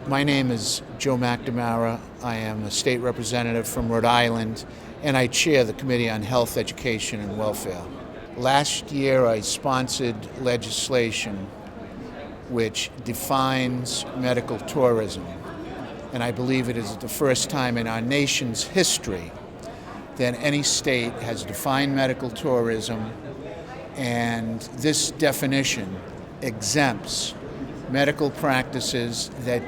My name is Joe McNamara. I am a state representative from Rhode Island, and I chair the Committee on Health, Education, and Welfare. Last year, I sponsored legislation which defines medical tourism, and I believe it is the first time in our nation's history that any state has defined medical tourism, and this definition exempts medical practices that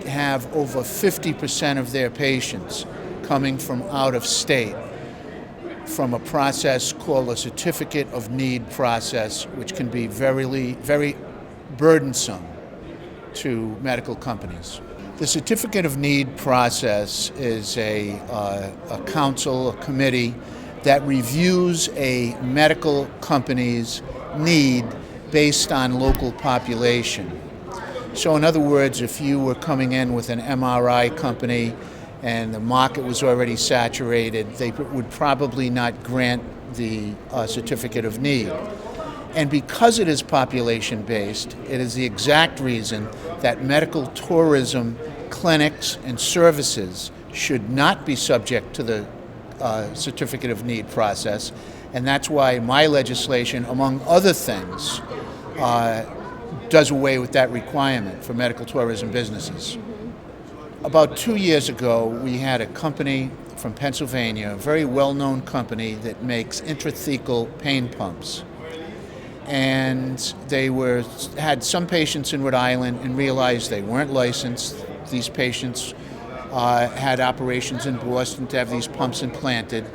have over 50% of their patients coming from out of state from a process called a certificate of need process, which can be very burdensome to medical companies. The certificate of need process is a council, a committee that reviews a medical company's need based on local population. So in other words, if you were coming in with an MRI company and the market was already saturated, they would probably not grant the certificate of need. And because it is population-based, it is the exact reason that medical tourism clinics and services should not be subject to the certificate of need process. And that's why my legislation, among other things, does away with that requirement for medical tourism businesses. About 2 years ago, we had a company from Pennsylvania, a very well-known company that makes intrathecal pain pumps. And they had some patients in Rhode Island and realized they weren't licensed. These patients had operations in Boston to have these pumps implanted.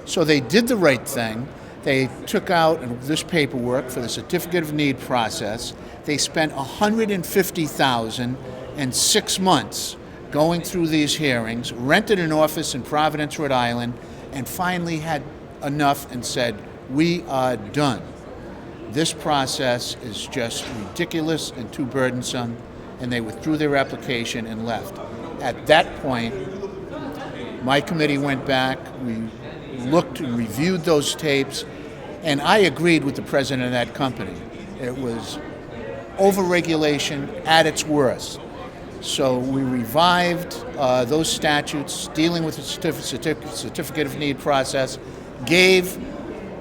So they did the right thing. They took out this paperwork for the certificate of need process. They spent $150,000 in 6 months going through these hearings, rented an office in Providence, Rhode Island, and finally had enough and said, "We are done. This process is just ridiculous and too burdensome," and they withdrew their application and left. At that point, my committee went back, we looked and reviewed those tapes, and I agreed with the president of that company. It was overregulation at its worst. So we revived those statutes dealing with the certificate of need process, gave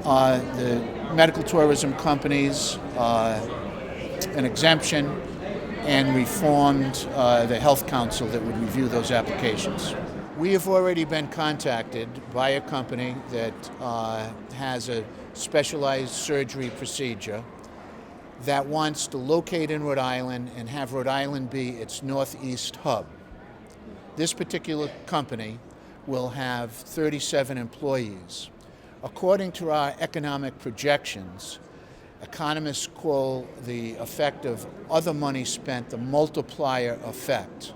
the medical tourism companies an exemption, and reformed the health council that would review those applications. We have already been contacted by a company that has a specialized surgery procedure that wants to locate in Rhode Island and have Rhode Island be its northeast hub. This particular company will have 37 employees. According to our economic projections, economists call the effect of other money spent the multiplier effect.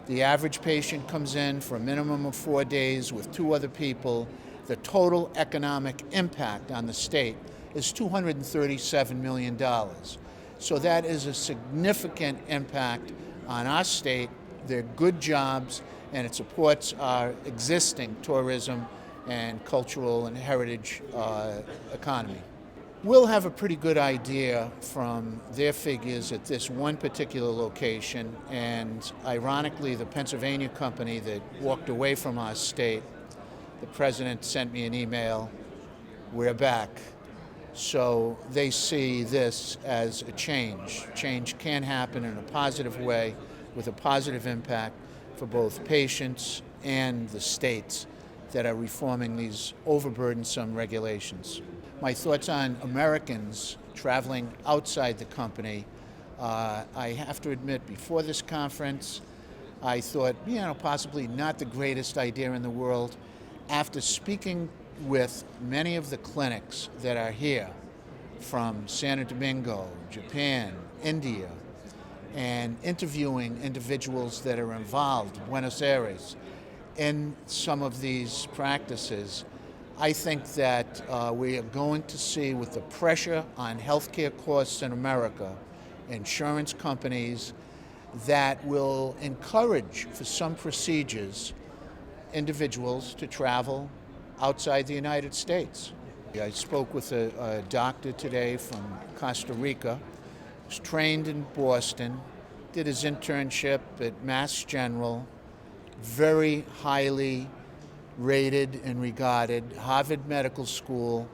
The average patient comes in for a minimum of 4 days with 2 other people. The total economic impact on the state is $237 million. So that is a significant impact on our state. They're good jobs, and it supports our existing tourism and cultural and heritage economy. We'll have a pretty good idea from their figures at this one particular location, and ironically, the Pennsylvania company that walked away from our state, the president sent me an email, "We're back." So they see this as a change. Change can happen in a positive way with a positive impact for both patients and the states that are reforming these overburdensome regulations. My thoughts on Americans traveling outside the company. I have to admit, before this conference, I thought, possibly not the greatest idea in the world. After speaking with many of the clinics that are here from Santo Domingo, Japan, India, and interviewing individuals that are involved, Buenos Aires, in some of these practices, I think that we are going to see, with the pressure on healthcare costs in America, insurance companies that will encourage, for some procedures, individuals to travel outside the United States. I spoke with a doctor today from Costa Rica, was trained in Boston, did his internship at Mass General, very highly rated and regarded, Harvard Medical School.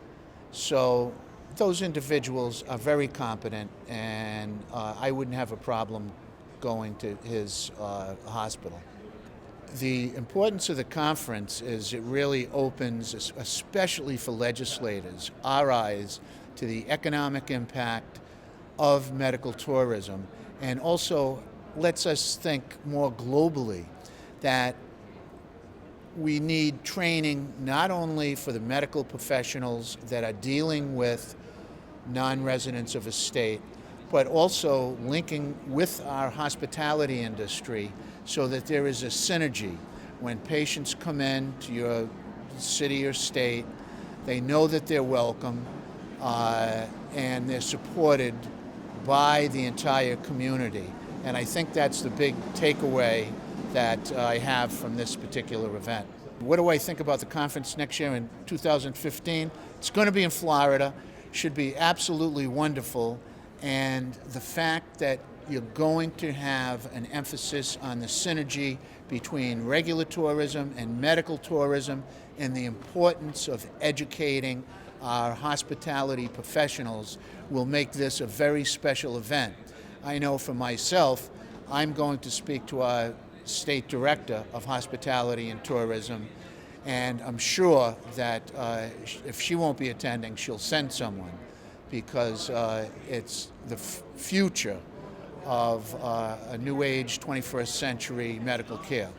So those individuals are very competent, and I wouldn't have a problem going to his hospital. The importance of the conference is it really opens, especially for legislators, our eyes to the economic impact of medical tourism, and also lets us think more globally that we need training not only for the medical professionals that are dealing with non-residents of a state, but also linking with our hospitality industry so that there is a synergy. When patients come in to your city or state, they know that they're welcome and they're supported by the entire community. And I think that's the big takeaway that I have from this particular event. What do I think about the conference next year in 2015? It's going to be in Florida, should be absolutely wonderful. And the fact that you're going to have an emphasis on the synergy between regular tourism and medical tourism and the importance of educating our hospitality professionals will make this a very special event. I know for myself, I'm going to speak to our State Director of Hospitality and Tourism, and I'm sure that if she won't be attending, she'll send someone, because it's the future of a new age 21st century medical care.